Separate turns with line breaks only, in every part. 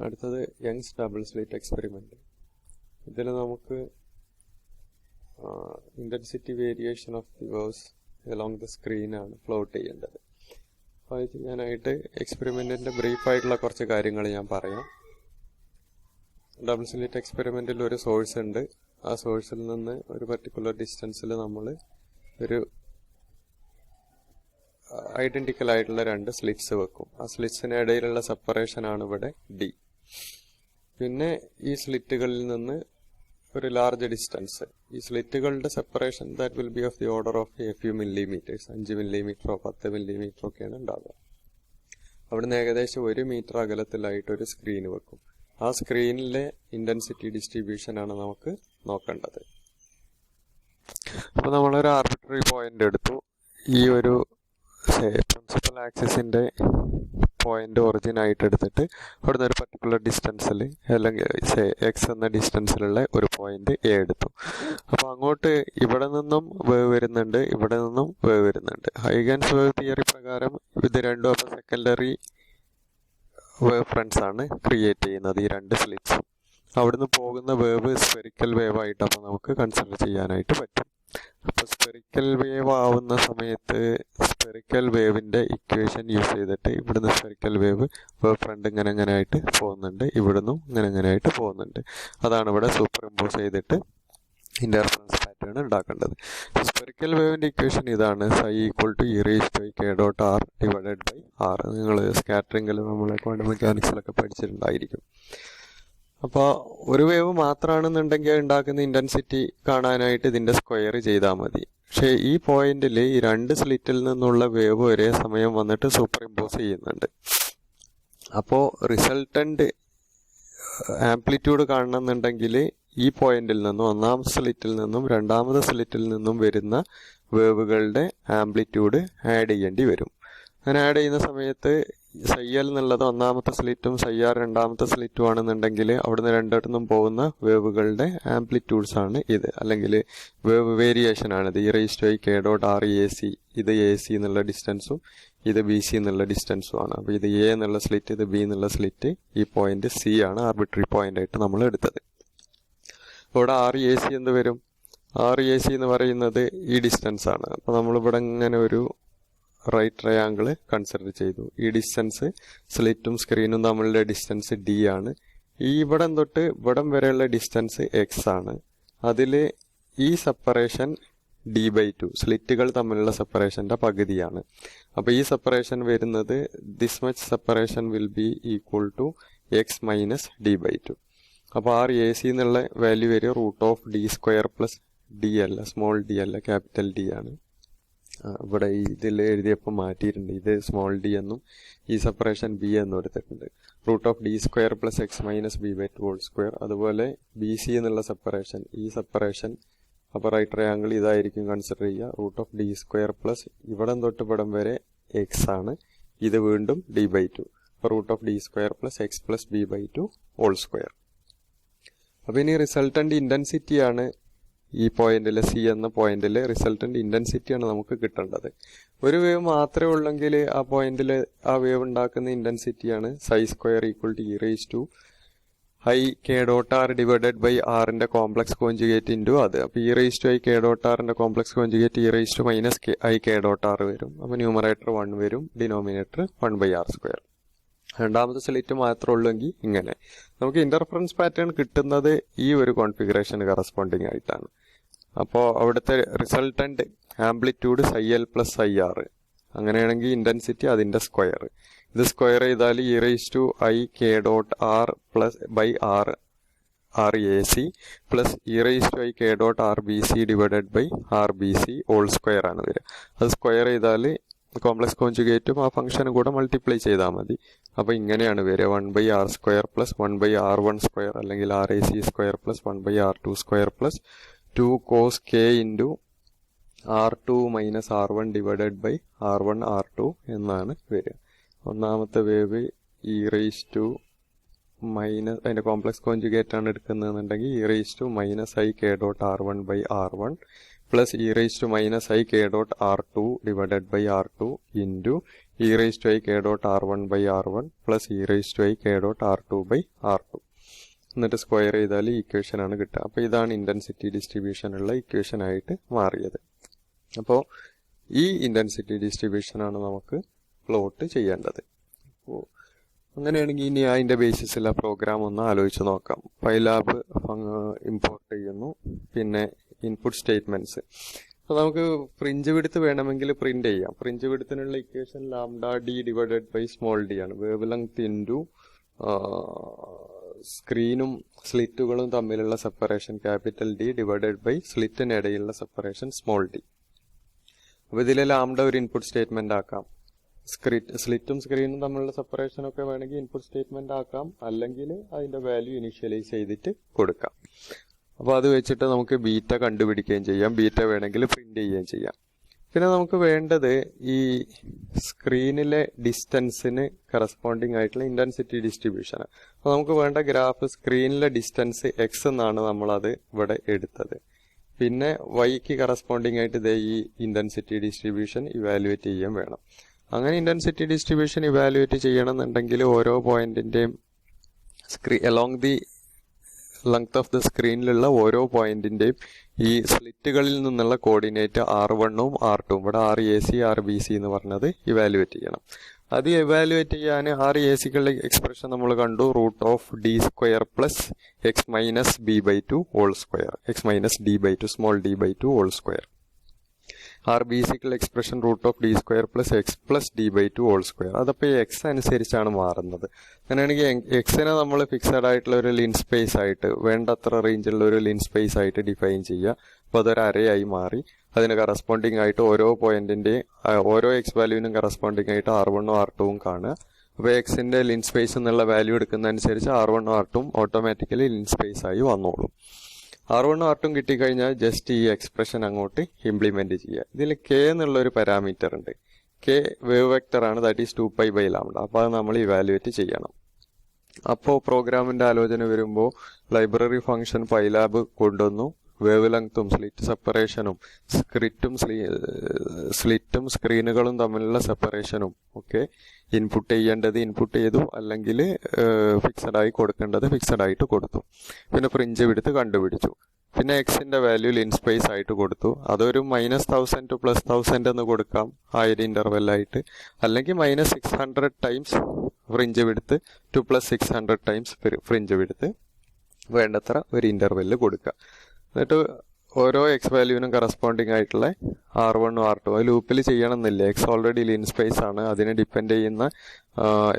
അടുത്തത് Young's double slit experiment. ഇതിൽ നമുക്ക് intensity variation of the waves along the സ്ക്രീനാണ് പ്ലോട്ട് ചെയ്യേണ്ടത്. അപ്പോൾ അത് ചെയ്യാനായിട്ട് എക്സ്പെരിമെന്റിന്റെ ബ്രീഫായിട്ടുള്ള കുറച്ച് കാര്യങ്ങൾ ഞാൻ പറയാം. ഡബിൾ സ്ലിറ്റ് എക്സ്പെരിമെന്റിൽ ഒരു സോഴ്സ് ഉണ്ട്. ആ സോഴ്സിൽ നിന്ന് ഒരു പർട്ടിക്കുലർ ഡിസ്റ്റൻസിൽ നമ്മൾ ഒരു ഐഡന്റിക്കൽ ആയിട്ടുള്ള രണ്ട് സ്ലിറ്റ്സ് വെക്കും. ആ സ്ലിറ്റ്സിന് ഇടയിലുള്ള സെപ്പറേഷൻ ആണ് ഇവിടെ ഡി. പിന്നെ ഈ സ്ലിറ്റുകളിൽ നിന്ന് ഒരു ലാർജ് ഡിസ്റ്റൻസ്, ഈ സ്ലിറ്റുകളുടെ separation that will be of the order of a few millimetres, 5 മില്ലിമീറ്ററോ 10 മില്ലിമീറ്ററോ ഒക്കെയാണ് ഉണ്ടാവുക. അവിടുന്ന് ഏകദേശം 1 മീറ്റർ അകലത്തിലായിട്ട് ഒരു സ്ക്രീൻ വെക്കും. ആ സ്ക്രീനിലെ ഇന്റൻസിറ്റി ഡിസ്ട്രിബ്യൂഷൻ ആണ് നമുക്ക് നോക്കേണ്ടത്. അപ്പൊ നമ്മളൊരു ആർബിട്രറി പോയിന്റ് എടുത്തു. ഈ ഒരു പ്രിൻസിപ്പൽ ആക്സിസിന്റെ പോയിന്റ് ഒറിജിൻ ആയിട്ട് എടുത്തിട്ട് അവിടുന്ന് ഒരു പർട്ടിക്കുലർ ഡിസ്റ്റൻസിൽ അല്ലെങ്കിൽ എക്സ് എന്ന ഡിസ്റ്റൻസിലുള്ള ഒരു പോയിന്റ് എ എടുത്തു. അപ്പൊ അങ്ങോട്ട് ഇവിടെ നിന്നും വേവ് വരുന്നുണ്ട്, ഇവിടെ നിന്നും വേവ് വരുന്നുണ്ട്. ഹൈഗൻസ് വേവ് തിയറി പ്രകാരം ഇത് രണ്ടും അപ്പൊ സെക്കൻഡറി വേവ് ഫ്രണ്ട്സ് ആണ് ക്രിയേറ്റ് ചെയ്യുന്നത്, ഈ രണ്ട് സ്ലിറ്റ്സും. അവിടുന്ന് പോകുന്ന വേവ് സ്ഫെറിക്കൽ വേവ് ആയിട്ട് അപ്പൊ നമുക്ക് കൺസിഡർ ചെയ്യാനായിട്ട് പറ്റും. അപ്പൊ സ്ഫെറിക്കൽ വേവ് ആവുന്ന സമയത്ത് സ്ഫെറിക്കൽ വേവിന്റെ ഇക്വേഷൻ യൂസ് ചെയ്തിട്ട് ഇവിടുന്ന് സ്ഫെറിക്കൽ വേവ് ഫ്രണ്ട് ഇങ്ങനെ ആയിട്ട് പോകുന്നുണ്ട്, ഇവിടുന്നും ഇങ്ങനെ ആയിട്ട് പോകുന്നുണ്ട്. അതാണ് ഇവിടെ സൂപ്പർ ഇമ്പോസ് ചെയ്തിട്ട് ഇന്റർഫറൻസ് പാറ്റേൺ ഉണ്ടാക്കേണ്ടത്. സ്ഫെറിക്കൽ വേവിന്റെ ഇക്വേഷൻ ഇതാണ്: psi equal to e raised to k dot r divided by r. നിങ്ങൾ സ്കാറ്ററിംഗിൽ നമ്മളെ ക്വാണ്ടം മെക്കാനിക്സിലൊക്കെ പഠിച്ചിട്ടുണ്ടായിരിക്കും. അപ്പോൾ ഒരു വേവ് മാത്രമാണെന്നുണ്ടെങ്കിൽ ഉണ്ടാക്കുന്ന ഇന്റൻസിറ്റി കാണാനായിട്ട് ഇതിന്റെ സ്ക്വയർ ചെയ്താൽ മതി. പക്ഷെ ഈ പോയിന്റിൽ ഈ രണ്ട് സ്ലിറ്റിൽ നിന്നുള്ള വേവ് ഒരേ സമയം വന്നിട്ട് സൂപ്പർ ഇമ്പോസ് ചെയ്യുന്നുണ്ട്. അപ്പോൾ റിസൾട്ടന്റ് ആംപ്ലിറ്റ്യൂഡ് കാണണമെന്നുണ്ടെങ്കിൽ ഈ പോയിന്റിൽ നിന്നും ഒന്നാമത്തെ സ്ലിറ്റിൽ നിന്നും രണ്ടാമത്തെ സ്ലിറ്റിൽ നിന്നും വരുന്ന വേവുകളുടെ ആംപ്ലിറ്റ്യൂഡ് ആഡ് ചെയ്യേണ്ടി വരും. അങ്ങനെ ആഡ് ചെയ്യുന്ന സമയത്ത് സയ്യൽ എന്നുള്ളത് ഒന്നാമത്തെ സ്ലിറ്റും സയ്യാർ രണ്ടാമത്തെ സ്ലിറ്റും ആണെന്നുണ്ടെങ്കിൽ അവിടുന്ന് രണ്ടിടത്തുനിന്നും പോകുന്ന വേവുകളുടെ ആംപ്ലിറ്റ്യൂഡ്സ് ആണ് ഇത്, അല്ലെങ്കിൽ വേവ് വേരിയേഷൻ ആണിത്. e raised to k dot r ac, ഇത് എ സി എന്നുള്ള ഡിസ്റ്റൻസും ഇത് ബി സി എന്നുള്ള ഡിസ്റ്റൻസും ആണ്. അപ്പൊ ഇത് എ എന്നുള്ള സ്ലിറ്റ്, ഇത് ബി എന്നുള്ള സ്ലിറ്റ്, ഈ പോയിന്റ് സി ആണ് ആർബിട്രറി പോയിന്റ് ആയിട്ട് നമ്മൾ എടുത്തത്. ഇവിടെ ആർ എ സി എന്ത് വരും? ആർ എ സി എന്ന് പറയുന്നത് ഈ ഡിസ്റ്റൻസ് ആണ്. അപ്പൊ നമ്മളിവിടെ ഇങ്ങനെ ഒരു റൈറ്റ് ട്രയാങ്കിൾ കൺസിഡർ ചെയ്തു. ഈ ഡിസ്റ്റൻസ് സ്ലിറ്റും സ്ക്രീനും തമ്മിലുള്ള ഡിസ്റ്റൻസ് ഡി ആണ്. ഈ ഇവിടം തൊട്ട് ഇവിടം വരെയുള്ള ഡിസ്റ്റൻസ് എക്സ് ആണ്. അതിൽ ഈ സെപ്പറേഷൻ d/2, സ്ലിറ്റുകൾ തമ്മിലുള്ള സെപ്പറേഷന്റെ പകുതിയാണ്. അപ്പൊ ഈ സെപ്പറേഷൻ വരുന്നത് this much separation will be equal to x minus d/2. അപ്പൊ ആർ എ സി എന്നുള്ള വാല്യൂ വരിക √d² പ്ലസ് ഡി അല്ല, സ്മോൾ ഡി അല്ല, ക്യാപിറ്റൽ ഡി ആണ്. ഇവിടെ ഇതിൽ എഴുതിയപ്പോൾ മാറ്റിയിട്ടുണ്ട്, ഇത് സ്മോൾ ഡി എന്നും ഈ സെപ്പറേഷൻ ബി എന്നും എടുത്തിട്ടുണ്ട്. √d² plus X minus b/2². അതുപോലെ ബി സി എന്നുള്ള സെപ്പറേഷൻ, ഈ സെപ്പറേഷൻ അപ്പൊ റൈറ്റ് ട്രയാങ്കിൾ ഇതായിരിക്കും കൺസിഡർ ചെയ്യുക. √d² പ്ലസ് ഇവിടം തൊട്ട് ഇവിടം വരെ എക്സ് ആണ്, ഇത് വീണ്ടും d/2. അപ്പൊ √d² plus X plus b/2². അപ്പൊ ഇനി റിസൾട്ടന്റ് ഇന്റൻസിറ്റി ആണ് ഈ പോയിന്റില്, സി എന്ന പോയിന്റില് റിസൾട്ടന്റ് ഇന്റൻസിറ്റിയാണ് നമുക്ക് കിട്ടേണ്ടത്. ഒരു വേവ് മാത്രമേ ഉള്ളെങ്കിൽ ആ പോയിന്റില് ആ വേവ് ഉണ്ടാക്കുന്ന ഇന്റൻസിറ്റിയാണ് psi² equal to e raised to i k dot r divided by ആറിന്റെ കോംപ്ലക്സ് കോഞ്ചുഗേറ്റ് ഇൻറ്റു അത്. അപ്പൊ e raised to i k dot r ന്റെ complex conjugate e raised to minus i k dot r വരും. അപ്പൊ numerator 1 വരും, denominator 1/r². രണ്ടാമത്തെ slit മാത്രമേ ഉള്ളെങ്കിൽ ഇങ്ങനെ. നമുക്ക് ഇന്റർഫറൻസ് പാറ്റേൺ കിട്ടുന്നത് ഈ ഒരു കോൺഫിഗറേഷന് കറസ്പോണ്ടിങ് ആയിട്ടാണ്. അപ്പോൾ അവിടുത്തെ resultant amplitude psi_l plus psi_r. അങ്ങനെയാണെങ്കിൽ ഇന്റൻസിറ്റി അതിന്റെ സ്ക്വയർ. ഇത് സ്ക്വയർ ചെയ്താൽ e raised to i k dot r plus by r RAC plus e raised to i k dot RBC divided by RBC ² ആണ് വരിക. അത് സ്ക്വയർ ചെയ്താൽ complex കോഞ്ചുഗേറ്റും ആ ഫംഗ്ഷനും കൂടെ മൾട്ടിപ്ലൈ ചെയ്താൽ മതി. അപ്പൊ ഇങ്ങനെയാണ് വരിക: 1/r² പ്ലസ് 1/r1² അല്ലെങ്കിൽ RAC² plus 1/r2² plus 2 cos k ഇൻറ്റു R2 minus R1 divided by R1 R2 എന്നാണ് വരിക. ഒന്നാമത്തെ wave e raised to minus, അതിന്റെ കോംപ്ലക്സ് കോഞ്ചുഗേറ്റ് ആണ് എടുക്കുന്നതെന്നുണ്ടെങ്കിൽ e raised to minus i k dot R1 by R1 plus e raised to minus i k dot R2 divided by R2 into e raise to i k dot R1 by R1 plus e raise to i k dot R2 by R2. എന്നിട്ട് square ചെയ്താൽ ഇക്വേഷനാണ് കിട്ടുക. അപ്പോൾ ഇതാണ് intensity ഡിസ്ട്രിബ്യൂഷനുള്ള ഇക്വേഷനായിട്ട് മാറിയത്. അപ്പോൾ ഈ intensity ഡിസ്ട്രിബ്യൂഷനാണ് നമുക്ക് plot ചെയ്യേണ്ടത്. അപ്പോൾ അങ്ങനെയാണെങ്കിൽ ഇനി അതിൻ്റെ ബേസിസിൽ ആ പ്രോഗ്രാം ഒന്ന് ആലോചിച്ച് നോക്കാം. പൈലാബ് ഇമ്പോർട്ട് ചെയ്യുന്നു, പിന്നെ ഇൻപുട്ട് സ്റ്റേറ്റ്മെൻറ്റ്സ്. അപ്പോൾ നമുക്ക് ഫ്രിഞ്ച് വിഡ്ത്ത് വേണമെങ്കിൽ പ്രിന്റ് ചെയ്യാം. ഫ്രിഞ്ച് വിഡ്ത്തിനുള്ള equation lambda D divided by small D ആണ്. വേവ് ലെങ്ത് ഇൻറ്റു സ്ക്രീനും സ്ലിറ്റുകളും തമ്മിലുള്ള separation capital D divided by സ്ലിറ്റിനിടയിലുള്ള സെപ്പറേഷൻ സ്മോൾ ഡി. അപ്പോൾ ഇതിൽ ലാംഡ ഒരു ഇൻപുട്ട് സ്റ്റേറ്റ്മെന്റ് ആക്കാം. സ്ലിറ്റും സ്ക്രീനും തമ്മിലുള്ള സെപ്പറേഷൻ ഒക്കെ വേണമെങ്കിൽ ഇൻപുട്ട് സ്റ്റേറ്റ്മെന്റ് ആക്കാം, അല്ലെങ്കിൽ അതിന്റെ വാല്യൂ ഇനീഷ്യലൈസ് ചെയ്തിട്ട് കൊടുക്കാം. അപ്പോൾ അത് വെച്ചിട്ട് നമുക്ക് ബീറ്റ കണ്ടുപിടിക്കുകയും ചെയ്യാം, ബീറ്റ വേണമെങ്കിൽ പ്രിന്റ് ചെയ്യുകയും ചെയ്യാം. പിന്നെ നമുക്ക് വേണ്ടത് ഈ സ്ക്രീനിലെ ഡിസ്റ്റൻസിന് കറസ്പോണ്ടിങ് ആയിട്ടുള്ള ഇന്റൻസിറ്റി ഡിസ്ട്രിബ്യൂഷൻ. അപ്പോൾ നമുക്ക് വേണ്ട ഗ്രാഫ് സ്ക്രീനിലെ ഡിസ്റ്റൻസ് എക്സ് എന്നാണ് നമ്മളത് ഇവിടെ എടുത്തത്. പിന്നെ വൈക്ക് കറസ്പോണ്ടിങ് ആയിട്ട് ഇതേ ഈ ഇന്റൻസിറ്റി ഡിസ്ട്രിബ്യൂഷൻ ഇവാലുവേറ്റ് ചെയ്യാൻ വേണം. അങ്ങനെ ഇന്റൻസിറ്റി ഡിസ്ട്രിബ്യൂഷൻ ഇവാലുവേറ്റ് ചെയ്യണമെന്നുണ്ടെങ്കിൽ ഓരോ പോയിന്റിന്റെയും along the length of the സ്ക്രീനിലുള്ള ഓരോ പോയിന്റിന്റെയും ഈ സ്ലിറ്റുകളിൽ നിന്നുള്ള കോർഡിനേറ്റ് R1ഉം R2ഉം, ഇവിടെ RAC RBC എന്ന് പറഞ്ഞത് ഇവാലുവേറ്റ് ചെയ്യണം. അത് ഇവാലുവേറ്റ് ചെയ്യാൻ RACകളുടെ എക്സ്പ്രഷൻ നമ്മൾ കണ്ടു, √d² plus x minus b/2 whole square, x minus d/2 small d/2 whole square. RBCക്കുള്ള expression √d² plus x plus d/2 whole square. അതപ്പോൾ എക്സ് അനുസരിച്ചാണ് മാറുന്നത്. അങ്ങനെയാണെങ്കിൽ എക്സിനെ നമ്മൾ ഫിക്സഡ് ആയിട്ടുള്ള ഒരു ലിൻ സ്പേസ് ആയിട്ട്, വേണ്ടത്ര റേഞ്ചുള്ള ഒരു ലിൻ സ്പേസ് ആയിട്ട് ഡിഫൈൻ ചെയ്യുക. അപ്പോൾ അതൊരു അരയായി മാറി. അതിന് കറസ്പോണ്ടിങ് ആയിട്ട് ഓരോ പോയിന്റിന്റെ ഓരോ എക്സ് വാല്യൂവിനും കറസ്പോണ്ടിങ് ആയിട്ട് R1ഉം R2ഉം കാണുക. അപ്പോൾ എക്സിന്റെ ലിൻ സ്പേസ് എന്നുള്ള വാല്യൂ എടുക്കുന്നതനുസരിച്ച് R1ഉം R2ഉം ഓട്ടോമാറ്റിക്കലി ലിൻ സ്പേസ് ആയി വന്നോളും. R1ഉം R2ഉം കിട്ടിക്കഴിഞ്ഞാൽ ജസ്റ്റ് ഈ എക്സ്പ്രഷൻ അങ്ങോട്ട് ഇംപ്ലിമെന്റ് ചെയ്യുക. ഇതിൽ കെ എന്നുള്ള ഒരു പാരാമീറ്റർ ഉണ്ട്. കെ വേവ് വെക്ടർ ആണ്, ദാറ്റ് ഈസ് 2π/λ. അപ്പോൾ അത് നമ്മൾ ഇവാലുവേറ്റ് ചെയ്യണം. അപ്പോൾ പ്രോഗ്രാമിന്റെ ആലോചന വരുമ്പോൾ ലൈബ്രറി ഫംഗ്ഷൻ പൈലാബ് കൊണ്ടുവന്നു. വേവ് ലെങ്ത്തും സ്ലിറ്റ് സെപ്പറേഷനും സ്ലിറ്റും സ്ക്രീനുകളും തമ്മിലുള്ള സെപ്പറേഷനും ഒക്കെ ഇൻപുട്ട് ചെയ്യേണ്ടത് ഇൻപുട്ട് ചെയ്തു, അല്ലെങ്കിൽ ഫിക്സഡ് ആയി കൊടുക്കേണ്ടത് ഫിക്സഡ് ആയിട്ട് കൊടുത്തു. പിന്നെ ഫ്രിഞ്ച് വിഡ്ത്ത് കണ്ടുപിടിച്ചു. പിന്നെ എക്സിന്റെ വാല്യൂ ലിൻ സ്പേസ് ആയിട്ട് കൊടുത്തു. അതൊരു -1000 ടു +1000 എന്ന് കൊടുക്കാം 1000 ഇന്റർവെല്ലായിട്ട്, അല്ലെങ്കിൽ -600 times fringe width to +600 times fringe width വേണ്ടത്ര ഒരു ഇന്റർവെല്ല് കൊടുക്കുക. എന്നിട്ട് ഓരോ എക്സ് വാല്യൂവിനും കറസ്പോണ്ടിങ് ആയിട്ടുള്ള R1ഉം R2 ലൂപ്പിൽ ചെയ്യണമെന്നില്ല. എക്സ് ഓൾറെഡി ലിൻ സ്പേസ് ആണ്. അതിനെ ഡിപ്പെൻഡ് ചെയ്യുന്ന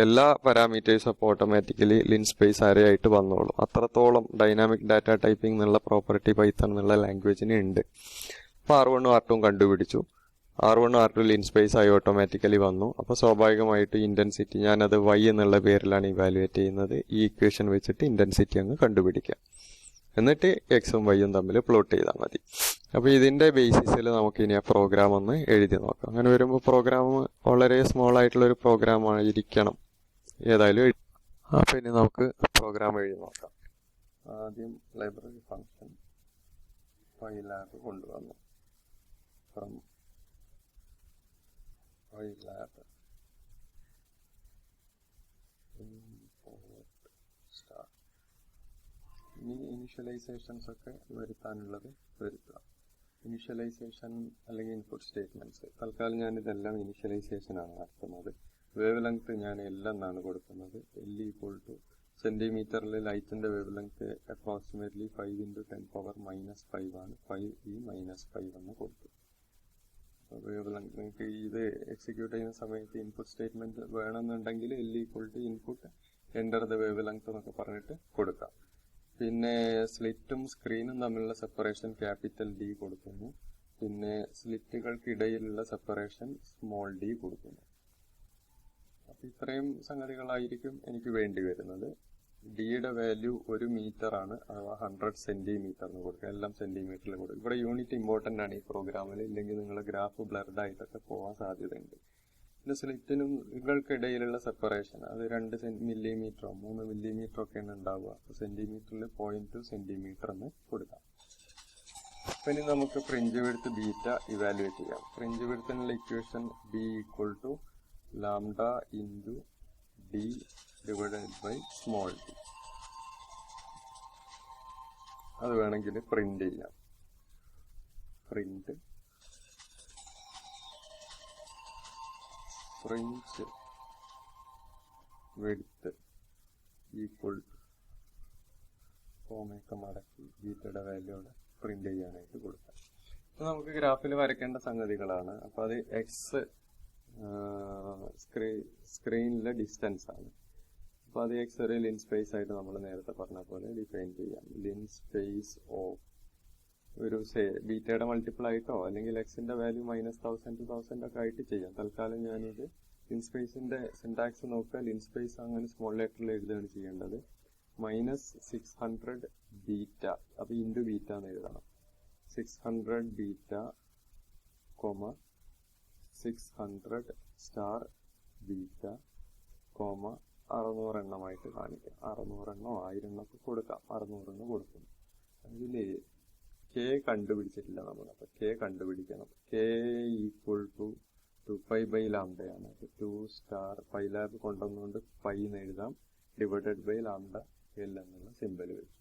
എല്ലാ പാരാമീറ്റേഴ്സും അപ്പോൾ ഓട്ടോമാറ്റിക്കലി ലിൻ സ്പേസ് അരയായിട്ട് വന്നോളും. അത്രത്തോളം ഡൈനാമിക് ഡാറ്റ ടൈപ്പിംഗ് എന്നുള്ള പ്രോപ്പർട്ടി പൈത്തൺ എന്നുള്ള ലാംഗ്വേജിന് ഉണ്ട്. അപ്പോൾ R1ഉം R2ഉം കണ്ടുപിടിച്ചു. R1ഉം R2 ലിൻ സ്പേസ് ആയി ഓട്ടോമാറ്റിക്കലി വന്നു. അപ്പോൾ സ്വാഭാവികമായിട്ട് ഇന്റൻസിറ്റി ഞാനത് y എന്നുള്ള പേരിലാണ് ഇവാലുവേറ്റ് ചെയ്യുന്നത്. ഈ ഇക്വേഷൻ വെച്ചിട്ട് ഇന്റൻസിറ്റി അങ്ങ് കണ്ടുപിടിക്കാം. എന്നിട്ട് എക്സും വൈയും തമ്മിൽ പ്ലോട്ട് ചെയ്താൽ മതി. അപ്പോൾ ഇതിന്റെ ബേസിസിൽ നമുക്ക് ഇനി ആ പ്രോഗ്രാം ഒന്ന് എഴുതി നോക്കാം. അങ്ങനെ വരുമ്പോൾ പ്രോഗ്രാം വളരെ സ്മോൾ ആയിട്ടുള്ള ഒരു പ്രോഗ്രാം ആയിരിക്കണം ഏതായാലും. അപ്പോൾ ഇനി നമുക്ക് പ്രോഗ്രാം എഴുതി നോക്കാം. ആദ്യം ലൈബ്രറി ഫംഗ്ഷൻ പൈലാബ് കൊണ്ടുവന്നു. ഫ്രം പൈലാബ് ഇനി ഇനിഷ്യലൈസേഷൻസ് ഒക്കെ വരുത്താനുള്ളത് വരുത്തുക. ഇനിഷ്യലൈസേഷൻ അല്ലെങ്കിൽ ഇൻപുട്ട് സ്റ്റേറ്റ്മെന്റ്സ്. തൽക്കാലം ഞാൻ ഇതെല്ലാം ഇനിഷ്യലൈസേഷൻ ആണ് നടത്തുന്നത്. വേവ് ലെങ്ത് ഞാൻ L എന്നാണ് കൊടുക്കുന്നത്. L = സെന്റിമീറ്ററിൽ ലൈറ്റിന്റെ വേവ് ലെങ്ത് അപ്രോക്സിമേറ്റ്ലി 5 × 10⁻⁵ ആണ്. 5e−5 എന്ന് കൊടുത്തു. വേവ് ലെങ്ത് നിങ്ങൾക്ക് ഇത് എക്സിക്യൂട്ട് ചെയ്യുന്ന സമയത്ത് ഇൻപുട്ട് സ്റ്റേറ്റ്മെന്റ് വേണമെന്നുണ്ടെങ്കിൽ L = input enter the wave length എന്നൊക്കെ പറഞ്ഞിട്ട് കൊടുക്കാം. പിന്നെ സ്ലിറ്റും സ്ക്രീനും തമ്മിലുള്ള സെപ്പറേഷൻ ക്യാപിറ്റൽ D കൊടുക്കുന്നു. പിന്നെ സ്ലിറ്റുകൾക്കിടയിലുള്ള സെപ്പറേഷൻ സ്മോൾ d കൊടുക്കുന്നു. അപ്പൊ ഇത്രയും സംഗതികളായിരിക്കും എനിക്ക് വേണ്ടി വരുന്നത്. ഡിയുടെ വാല്യൂ 1 മീറ്റർ ആണ്, അഥവാ 100 സെന്റിമീറ്റർ എന്ന് കൊടുക്കുക. എല്ലാം സെന്റിമീറ്ററിൽ കൊടുക്കും. ഇവിടെ യൂണിറ്റ് ഇമ്പോർട്ടന്റ് ആണ് ഈ പ്രോഗ്രാമിൽ, ഇല്ലെങ്കിൽ നിങ്ങളുടെ ഗ്രാഫ് ബ്ലർഡ് ആയിട്ടൊക്കെ പോകാൻ സാധ്യതയുണ്ട്. പിന്നെ സ്ലിറ്റിനുകൾക്കിടയിലുള്ള സെപ്പറേഷൻ അത് 2 മില്ലിമീറ്ററോ 3 മില്ലിമീറ്ററോ ഒക്കെയാണ് ഉണ്ടാവുക. അപ്പോൾ സെന്റിമീറ്ററിൽ 0.2 സെന്റിമീറ്റർ എന്ന് കൊടുക്കാം. അപ്പൊ ഇനി നമുക്ക് ഫ്രിഞ്ച് വിഡ്ത്ത് ബീറ്റ ഇവാലുവേറ്റ് ചെയ്യാം. ഫ്രിഞ്ച് വിഡ്ത്തിനുള്ള equation B = lambda into D divided by small D. അത് വേണമെങ്കിൽ പ്രിന്റ് ചെയ്യാം. പ്രിന്റ് വിഡ്ത്ത് ഈക്വൽ ടു ഫോമൊക്കെ മടക്കി ബീറ്റയുടെ വാല്യൂടെ പ്രിന്റ് ചെയ്യാനായിട്ട് കൊടുക്കാം. ഇത് നമുക്ക് ഗ്രാഫിൽ വരയ്ക്കേണ്ട സംഗതികളാണ്. അപ്പോൾ അത് എക്സ് സ്ക്രീനിലെ ഡിസ്റ്റൻസ് ആണ്. അപ്പോൾ അത് എക്സ് ഒരു ലിൻ സ്പേസ് ആയിട്ട് നമ്മൾ നേരത്തെ പറഞ്ഞ പോലെ ഡിഫൈൻ ചെയ്യാം. ലിൻ സ്പേസ് ഓഫ് ഒരു ബീറ്റയുടെ മൾട്ടിപ്പിൾ ആയിട്ടോ അല്ലെങ്കിൽ എക്സിന്റെ വാല്യൂ -1000 to 1000 ഒക്കെ ആയിട്ട് ചെയ്യാം. തൽക്കാലം ഞാനിത് ലിൻ സ്പേസിന്റെ സിന്റാക്സ് നോക്കുക. ലിൻ സ്പേസ് അങ്ങനെ സ്മോൾ ലെറ്ററിൽ എഴുതുകയാണ് ചെയ്യേണ്ടത്. -600 ബീറ്റ, അപ്പൊ ഇൻറ്റു ബീറ്റ എന്ന് എഴുതണം. 600 ബീറ്റ, 600 സ്റ്റാർ ബീറ്റ, 600 എണ്ണമായിട്ട് കാണിക്കാം. 600 എണ്ണോ 1000 എണ്ണൊക്കെ കൊടുക്കാം. 600 എണ്ണം കൊടുക്കുന്നു. അതില് കെ കണ്ടുപിടിച്ചിട്ടില്ല നമ്മൾ. അപ്പൊ കെ കണ്ടുപിടിക്കണം. കെ ഈക്വൽ ടു 2π ലാംഡയാണ്. അപ്പൊ 2 സ്റ്റാർ പൈലാബ് കൊണ്ടുവന്നുകൊണ്ട് പൈ എന്ന് എഴുതാം. ഡിവൈഡഡ് ബൈ ലാംഡ എൽ എന്നുള്ള സിമ്പൽ വെച്ചു.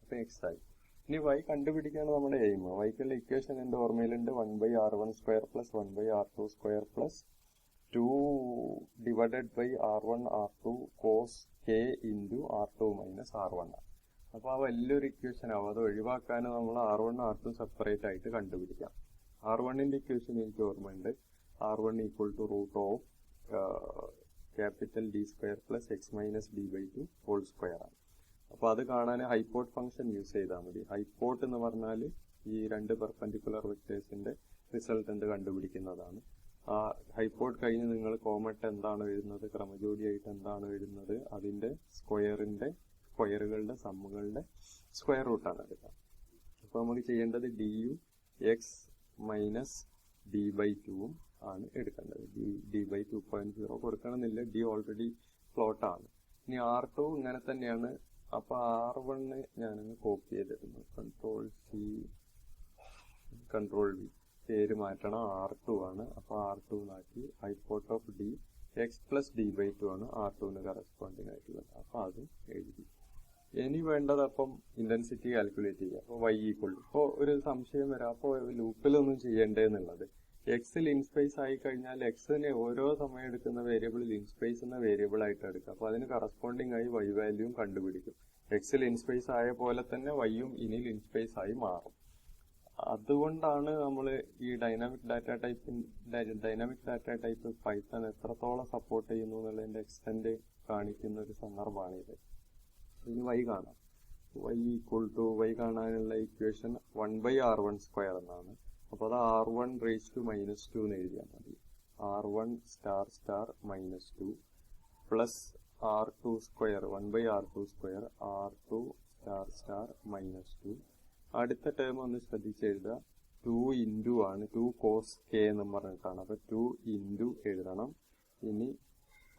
അപ്പൊ എക്സ് ആയി. ഇനി വൈ കണ്ടുപിടിക്കാണ് നമ്മുടെ എയിം. വൈക്കുള്ള ഇക്വേഷൻ എന്റെ ഓർമ്മയിലുണ്ട്. 1/r1² + 1/r2² + 2 divided by r1 r2 cos k into r2 - r1 ആണ്. അപ്പൊ ആ വലിയൊരു ഇക്വേഷൻ ആവും. അത് ഒഴിവാക്കാൻ നമ്മൾ r1 r2 സെപ്പറേറ്റ് ആയിട്ട് കണ്ടുപിടിക്കാം. r1ന്റെ ഇക്വേഷൻ എനിക്ക് ഓർമ്മയുണ്ട്. r1 ഈക്വൽ ടു √ഓഫ് capital d² + x - d/2 whole square ആണ്. അപ്പൊ അത് കാണാൻ ഹൈപ്പോട്ട് ഫംഗ്ഷൻ യൂസ് ചെയ്താൽ മതി. ഹൈപ്പോട്ട് എന്ന് പറഞ്ഞാൽ ഈ രണ്ട് പെർപെൻഡിക്കുലർ വെക്ടേഴ്സിന്റെ റിസൾട്ടന്റ് കണ്ടുപിടിക്കുന്നതാണ്. ആ ഹൈപ്പോട്ട് കഴിഞ്ഞ് നിങ്ങൾ കോമട്ട് എന്താണ് എഴുതുന്നത്, ക്രമജോഡിയായിട്ട് എന്താണ് എഴുതുന്നത്, അതിന്റെ സ്ക്വയറുകളുടെ സമ്മുകളുടെ സ്ക്വയർ റൂട്ടാണ് എടുക്കുക. അപ്പൊ നമുക്ക് ചെയ്യേണ്ടത് ഡിയും എക്സ് മൈനസ് d/2 ആണ് എടുക്കേണ്ടത്. d/2.0 കൊടുക്കണമെന്നില്ല. ഡി ഓൾറെഡി പ്ലോട്ട് ആണ്. ഇനി r2 ഇങ്ങനെ തന്നെയാണ്. അപ്പൊ r1 ഞാനങ്ങ് കോപ്പി ചെയ്തിരുന്നു. Ctrl+C Ctrl+V പേര് മാറ്റണം. r2 ആണ്. അപ്പൊ r2 നാക്കി hypot of D x plus d/2 ആണ് r2ന് കറസ്പോണ്ടിങ് ആയിട്ടുള്ളത്. അപ്പൊ അത് എഴുതി. ഇനി വേണ്ടത് അപ്പം ഇന്റൻസിറ്റി കാൽക്കുലേറ്റ് ചെയ്യുക. അപ്പൊ y ഈക്വൽ ഇപ്പോ ഒരു സംശയം വരാം. അപ്പൊ ലൂപ്പിലൊന്നും ചെയ്യേണ്ടതെന്നുള്ളത് എക്സ് ലിൻ സ്പേസ് ആയി കഴിഞ്ഞാൽ എക്സിന് ഓരോ സമയം എടുക്കുന്ന വേരിയബിൾ ലിൻ സ്പേസ് എന്ന വേരിയബിൾ ആയിട്ട് എടുക്കുക. അപ്പൊ അതിന് കറസ്പോണ്ടിങ് ആയി y വാല്യൂയും കണ്ടുപിടിക്കും. എക്സ് ലിൻ സ്പേസ് ആയ പോലെ തന്നെ വൈയും ഇനി ലിൻ സ്പേസ് ആയി മാറും. അതുകൊണ്ടാണ് നമ്മൾ ഈ ഡൈനാമിക് ഡാറ്റ ടൈപ്പ് പൈത്തൺ എത്രത്തോളം സപ്പോർട്ട് ചെയ്യുന്നു എന്നുള്ളതിന്റെ എക്സ്റ്റെന്റ് കാണിക്കുന്ന ഒരു സന്ദർഭമാണിത്. ഇനി y കാണാം. y ഈക്വൽ ടു y കാണാനുള്ള ഇക്വേഷൻ 1/r1² എന്നാണ്. അപ്പൊ അത് r1 raised to -2 എന്ന് എഴുതിയാൽ മതി. r1 star -2 plus r2² 1/r2² r2 star -2. അടുത്ത ടേം ഒന്ന് ശ്രദ്ധിച്ചെഴുതുക. 2 ഇൻറ്റു ആണ്. 2 കോസ് കെ എന്ന് പറഞ്ഞിട്ടാണ്. അപ്പൊ 2 ഇൻറ്റു എഴുതണം. ഇനി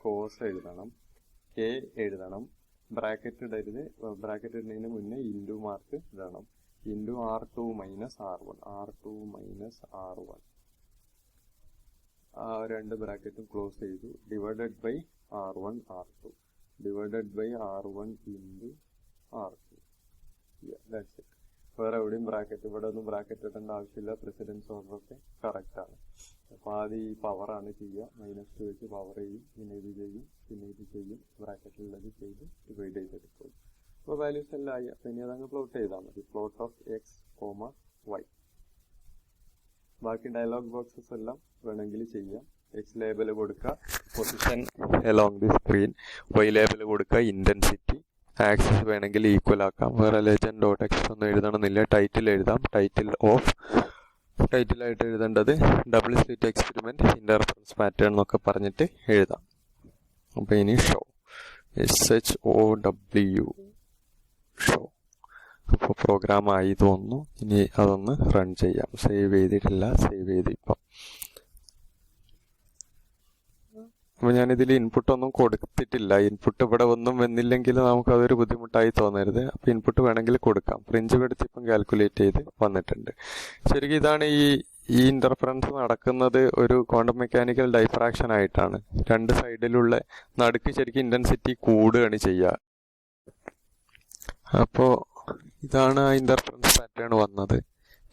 കോസ് എഴുതണം. കെ എഴുതണം. ബ്രാക്കറ്റ് ഇടരുത്. ബ്രാക്കറ്റ് ഇടുന്നതിന് മുന്നേ ഇൻറ്റു മാർക്ക് ഇടണം. Into r2 - r1 r2 - r1 ആ രണ്ട് ബ്രാക്കറ്റും ക്ലോസ് ചെയ്തു. Divided by r1 r2 divided by r1 into r2. That's it. വേറെ എവിടെയും ബ്രാക്കറ്റ്, ഇവിടെ ഒന്നും ബ്രാക്കറ്റ് ഇടേണ്ട ആവശ്യമില്ല. പ്രസിഡൻസ് ഓർഡർ ഒക്കെ കറക്റ്റ് ആണ്. അപ്പൊ ആദ്യം ഈ പവർ ആണ് ചെയ്യുക. -2 വെച്ച് പവർ ചെയ്യും, പിന്നെ ഇത് ചെയ്യും, പിന്നെ ഇത് ചെയ്യും, ബ്രാക്കറ്റിലുള്ളത് ചെയ്ത് ഡിവൈഡ് ചെയ്തെടുക്കും. അപ്പൊ വാല്യൂസ് എല്ലാം ആയി. അപ്പൊ ഇനി അതങ്ങ് പ്ലോട്ട് ചെയ്താൽ മതി. Plot of x, y. ബാക്കി ഡയലോഗ് ബോക്സസ് എല്ലാം വേണമെങ്കിൽ ചെയ്യാം. എക്സ് ലേബൽ കൊടുക്കുക, position along the screen. Y label കൊടുക്കുക, ഇന്റൻസിറ്റി. ആക്സിസ് വേണമെങ്കിൽ ഈക്വൽ ആക്കാം. വേറെ legend.x ഒന്നും എഴുതണമെന്നില്ല. ടൈറ്റിൽ എഴുതാം. ടൈറ്റിലായിട്ട് എഴുതേണ്ടത് double slit experiment interference pattern എന്നൊക്കെ പറഞ്ഞിട്ട് എഴുതാം. അപ്പൊ ഇനി ഷോ SHOW ഷോ. അപ്പോൾ പ്രോഗ്രാം ആയി തോന്നുന്നു. ഇനി അതൊന്ന് റൺ ചെയ്യാം. സേവ് ചെയ്തിട്ടില്ല. സേവ് ചെയ്ത് ഇപ്പം. അപ്പൊ ഞാനിതിൽ ഇൻപുട്ട് ഒന്നും കൊടുത്തിട്ടില്ല. ഇൻപുട്ട് ഇവിടെ ഒന്നും വന്നില്ലെങ്കിൽ നമുക്ക് അതൊരു ബുദ്ധിമുട്ടായി തോന്നരുത്. അപ്പൊ ഇൻപുട്ട് വേണമെങ്കിൽ കൊടുക്കാം. ഫ്രിഞ്ച് എടുത്ത് ഇപ്പം കാൽക്കുലേറ്റ് ചെയ്ത് വന്നിട്ടുണ്ട്. ശരിക്കും ഇതാണ് ഈ ഈ ഇന്റർഫറൻസ് നടക്കുന്നത് ഒരു ക്വാണ്ടം മെക്കാനിക്കൽ ഡൈഫ്രാക്ഷൻ ആയിട്ടാണ്. രണ്ട് സൈഡിലുള്ള നടുക്ക് ശരിക്കും ഇന്റൻസിറ്റി കൂടുകയാണ് ചെയ്യുക. അപ്പോൾ ഇതാണ് ആ ഇന്റർഫറൻസ് പാറ്റേൺ വന്നത്.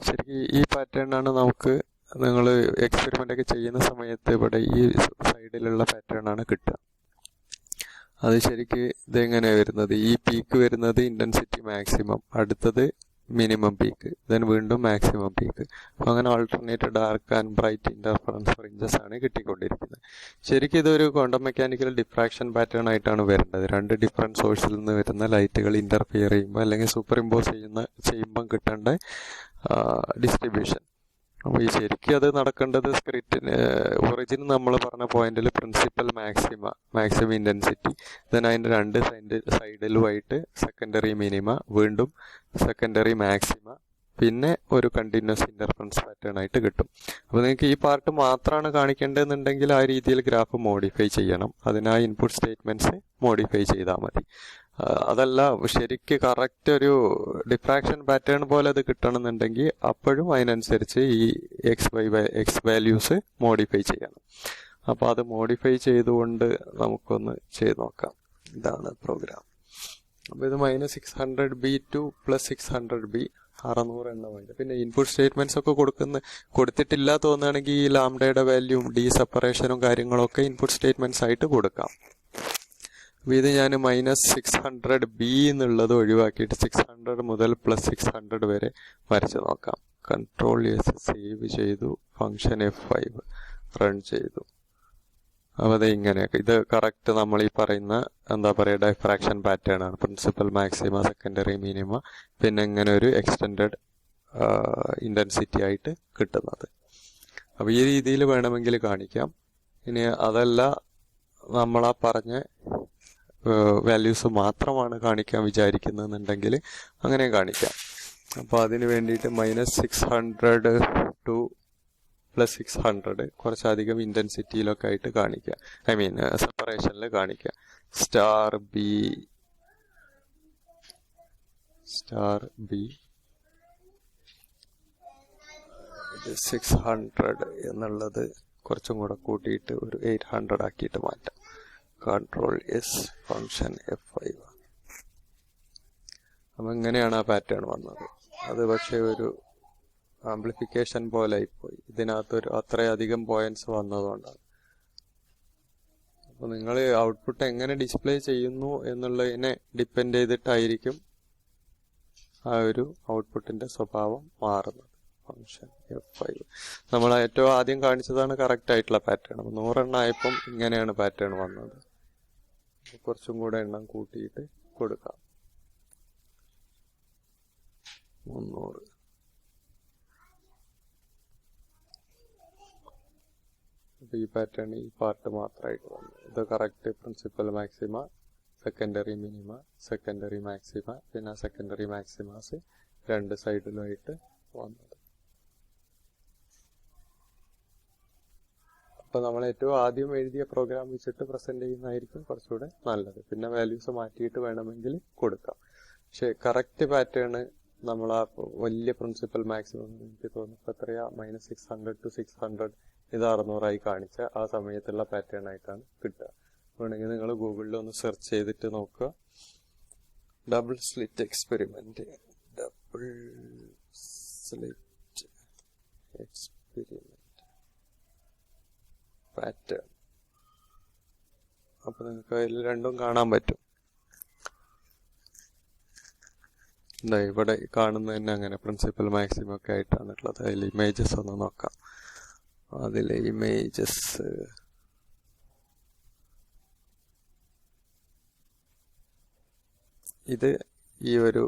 ശരിക്കും ഈ പാറ്റേണാണ് നമുക്ക് നിങ്ങൾ എക്സ്പെരിമെൻ്റ് ഒക്കെ ചെയ്യുന്ന സമയത്ത് ഇവിടെ ഈ സൈഡിലുള്ള പാറ്റേൺ ആണ് കിട്ടുക. അത് ശരിക്ക് ഇതെങ്ങനെയാണ് വരുന്നത്, ഈ പീക്ക് വരുന്നത് ഇന്റൻസിറ്റി മാക്സിമം, അടുത്തത് മിനിമം പീക്ക്, ദെൻ വീണ്ടും മാക്സിമം പീക്ക്. അപ്പം അങ്ങനെ alternate dark and bright interference fringes ആണ് കിട്ടിക്കൊണ്ടിരിക്കുന്നത്. ശരിക്കും ഇതൊരു ക്വാണ്ടം മെക്കാനിക്കൽ ഡിഫ്രാക്ഷൻ പാറ്റേൺ ആയിട്ടാണ് വരേണ്ടത്. രണ്ട് ഡിഫറെൻറ്റ് സോഴ്സിൽ നിന്ന് വരുന്ന ലൈറ്റുകൾ ഇന്റർഫിയർ ചെയ്യുമ്പോൾ അല്ലെങ്കിൽ സൂപ്പർ ഇമ്പോസ് ചെയ്യുമ്പം കിട്ടേണ്ട ഡിസ്ട്രിബ്യൂഷൻ. അപ്പോൾ ഈ ശരിക്കും അത് നടക്കേണ്ടത് സ്ക്രിപ്റ്റിന് ഒറിജിൻ നമ്മൾ പറഞ്ഞ പോയിന്റിൽ പ്രിൻസിപ്പൽ മാക്സിമം ഇന്റൻസിറ്റി, ദെൻ അതിൻ്റെ രണ്ട് സൈഡിലുമായിട്ട് സെക്കൻഡറി മിനിമ, വീണ്ടും സെക്കൻഡറി മാക്സിമ, പിന്നെ ഒരു കണ്ടിന്യൂസ് ഇന്റർഫറൻസ് പാറ്റേൺ ആയിട്ട് കിട്ടും. അപ്പോൾ നിങ്ങൾക്ക് ഈ പാർട്ട് മാത്രമാണ് കാണിക്കേണ്ടതെന്നുണ്ടെങ്കിൽ ആ രീതിയിൽ ഗ്രാഫ് മോഡിഫൈ ചെയ്യണം. അതിനാ ഇൻപുട്ട് സ്റ്റേറ്റ്മെന്റ്സ് മോഡിഫൈ ചെയ്താൽ മതി. അതല്ല ശരിക്ക് കറക്റ്റ് ഒരു ഡിഫ്രാക്ഷൻ പാറ്റേൺ പോലെ അത് കിട്ടണമെന്നുണ്ടെങ്കിൽ അപ്പോഴും അതിനനുസരിച്ച് ഈ എക്സ് വാല്യൂസ് മോഡിഫൈ ചെയ്യണം. അപ്പോൾ അത് മോഡിഫൈ ചെയ്തുകൊണ്ട് നമുക്കൊന്ന് ചെയ്ത് നോക്കാം. ഇതാണ് പ്രോഗ്രാം. അപ്പോൾ ഇത് -600B ടു +600B 600 എണ്ണമുണ്ട്. പിന്നെ ഇൻപുട്ട് സ്റ്റേറ്റ്മെന്റ്സ് ഒക്കെ കൊടുത്തിട്ടില്ല തോന്നുകയാണെങ്കിൽ ഈ ലാംഡയുടെ വാല്യൂം ഡി സെപ്പറേഷനും കാര്യങ്ങളൊക്കെ ഇൻപുട്ട് സ്റ്റേറ്റ്മെന്റ്സ് ആയിട്ട് കൊടുക്കാം. അപ്പോൾ ഇത് ഞാൻ -600B എന്നുള്ളത് ഒഴിവാക്കിയിട്ട് 600 മുതൽ +600 വരെ വരച്ച് നോക്കാം. Ctrl+S സേവ് ചെയ്തു, ഫംഗ്ഷൻ F5 റൺ ചെയ്തു. അപ്പോൾ അത് ഇങ്ങനെയൊക്കെ, ഇത് കറക്റ്റ് നമ്മൾ ഈ പറയുന്ന എന്താ പറയുക ഡൈഫ്രാക്ഷൻ പാറ്റേൺ ആണ്. പ്രിൻസിപ്പൽ മാക്സിമ, സെക്കൻഡറി മിനിമ, പിന്നെ ഇങ്ങനെ ഒരു എക്സ്റ്റെൻഡഡ് ഇന്റൻസിറ്റി ആയിട്ട് കിട്ടുന്നത്. അപ്പോൾ ഈ രീതിയിൽ വേണമെങ്കിൽ കാണിക്കാം. ഇനി അതല്ല നമ്മളാ പറഞ്ഞ വാല്യൂസ് മാത്രമാണ് കാണിക്കാൻ വിചാരിക്കുന്നതെന്നുണ്ടെങ്കിൽ അങ്ങനെ കാണിക്കാം. അപ്പോൾ അതിന് വേണ്ടിയിട്ട് -600 ടു +600 കുറച്ചധികം ഇന്റൻസിറ്റിയിലൊക്കെ ആയിട്ട് കാണിക്കുക, സെപ്പറേഷനിൽ കാണിക്കുക. സ്റ്റാർ ബി 600 എന്നുള്ളത് കുറച്ചും കൂടെ കൂട്ടിയിട്ട് ഒരു 800 ആക്കിയിട്ട് മാറ്റാം. Ctrl+S function F5. അപ്പം ഇങ്ങനെയാണ് ആ പാറ്റേൺ വന്നത്. അത് പക്ഷേ ഒരു ആംപ്ലിഫിക്കേഷൻ പോലെ ആയിപ്പോയി, ഇതിനകത്തൊരു അത്രയധികം പോയിന്റ്സ് വന്നതുകൊണ്ടാണ്. അപ്പോൾ നിങ്ങൾ ഔട്ട്പുട്ട് എങ്ങനെ ഡിസ്പ്ലേ ചെയ്യുന്നു എന്നുള്ളതിനെ ഡിപ്പെൻഡ് ചെയ്തിട്ടായിരിക്കും ആ ഒരു ഔട്ട്പുട്ടിന്റെ സ്വഭാവം മാറുന്നത്. ഫംഗ്ഷൻ F5 നമ്മൾ ഏറ്റവും ആദ്യം കാണിച്ചതാണ് കറക്റ്റ് ആയിട്ടുള്ള പാറ്റേൺ. 100 എണ്ണം ആയപ്പം ഇങ്ങനെയാണ് പാറ്റേൺ വന്നത്. കുറച്ചും കൂടെ എണ്ണം കൂട്ടിയിട്ട് കൊടുക്കാം. 300. അപ്പോൾ ഈ പാറ്റേൺ ഈ പാർട്ട് മാത്രമായിട്ട് വന്നു. ഇത് correct principal maxima, secondary minima, secondary maxima, പിന്നെ സെക്കൻഡറി മാക്സിമാസ് രണ്ട് സൈഡിലുമായിട്ട് വന്നത്. അപ്പോൾ നമ്മൾ ഏറ്റവും ആദ്യം എഴുതിയ പ്രോഗ്രാം വെച്ചിട്ട് പ്രസന്റ് ചെയ്യുന്നതായിരിക്കും കുറച്ചുകൂടെ നല്ലത്. പിന്നെ വാല്യൂസ് മാറ്റിയിട്ട് വേണമെങ്കിൽ കൊടുക്കാം. പക്ഷെ കറക്റ്റ് പാറ്റേൺ നമ്മൾ ആ വലിയ പ്രിൻസിപ്പൽ മാക്സിമം എനിക്ക് തോന്നുന്നു എത്രയാ -600 ടു 600 ഇത് 600 കാണിച്ച ആ സമയത്തുള്ള പാറ്റേൺ ആയിട്ടാണ് കിട്ടുക. വേണമെങ്കിൽ നിങ്ങൾ ഗൂഗിളിൽ ഒന്ന് സെർച്ച് ചെയ്തിട്ട് നോക്കുക. Double slit experiment pattern. അപ്പൊ നിങ്ങൾക്ക് അതിൽ രണ്ടും കാണാൻ പറ്റും. എന്താ ഇവിടെ കാണുന്നത് തന്നെ അങ്ങനെ പ്രിൻസിപ്പൽ മാക്സിമം ഒക്കെ ആയിട്ടാണുള്ളത്. അതിൽ ഇമേജസ് ഒന്ന് നോക്കാം. അതിലെ ഇമേജസ് ഇത് ഈ ഒരു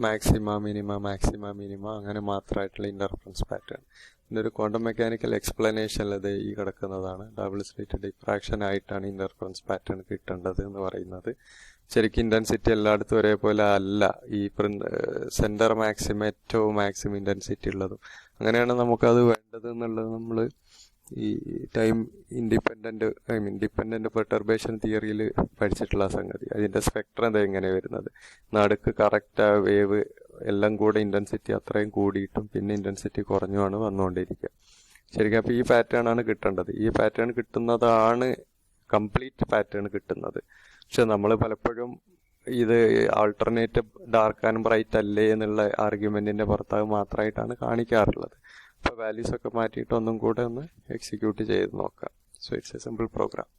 മാക്സിമ മിനിമ അങ്ങനെ മാത്രമായിട്ടുള്ള ഇന്റർഫറൻസ് പാറ്റേൺ. ഇതിൻ്റെ ഒരു ക്വാണ്ടം മെക്കാനിക്കൽ എക്സ്പ്ലനേഷനിൽ ഇത് ഈ കിടക്കുന്നതാണ്. ഡബിൾ സ്ലിറ്റ് ഡിഫ്രാക്ഷൻ ആയിട്ടാണ് ഇന്റർഫറൻസ് പാറ്റേൺ കിട്ടേണ്ടത് എന്ന് പറയുന്നത്. ശരിക്കും ഇന്റൻസിറ്റി എല്ലായിടത്തും ഒരേപോലെ അല്ല. ഈ സെന്റർ ഏറ്റവും മാക്സിമം ഇന്റൻസിറ്റി ഉള്ളതും അങ്ങനെയാണ് നമുക്കത് വേണ്ടത് എന്നുള്ളത് നമ്മൾ ഈ ടൈം ഡിപ്പെൻഡന്റ് പെർട്ടർബേഷൻ തിയറിയിൽ പഠിച്ചിട്ടുള്ള സംഗതി. അതിന്റെ സ്പെക്ട്രം എന്താ എങ്ങനെ വരുന്നത്, നടുക്ക് കറക്റ്റ് ആ വേവ് എല്ലാം കൂടെ ഇന്റൻസിറ്റി അത്രയും കൂടിയിട്ടും പിന്നെ ഇന്റൻസിറ്റി കുറഞ്ഞുമാണ് വന്നുകൊണ്ടിരിക്കുക. ശരിക്കും അപ്പോൾ ഈ പാറ്റേൺ ആണ് കിട്ടേണ്ടത്. ഈ പാറ്റേൺ കിട്ടുന്നതാണ് കംപ്ലീറ്റ് പാറ്റേൺ കിട്ടുന്നത്. പക്ഷെ നമ്മൾ പലപ്പോഴും ഇത് ആൾട്ടർനേറ്റ് ഡാർക്ക് ആൻഡ് ബ്രൈറ്റ് അല്ലേ എന്നുള്ള ആർഗ്യുമെന്റിന്റെ പുറത്ത് മാത്രമായിട്ടാണ് കാണിക്കാറുള്ളത്. അപ്പോൾ വാല്യൂസ് ഒക്കെ മാറ്റിയിട്ട് ഒന്നും കൂടെ ഒന്ന് എക്സിക്യൂട്ട് ചെയ്ത് നോക്കാം. So it's A simple programme.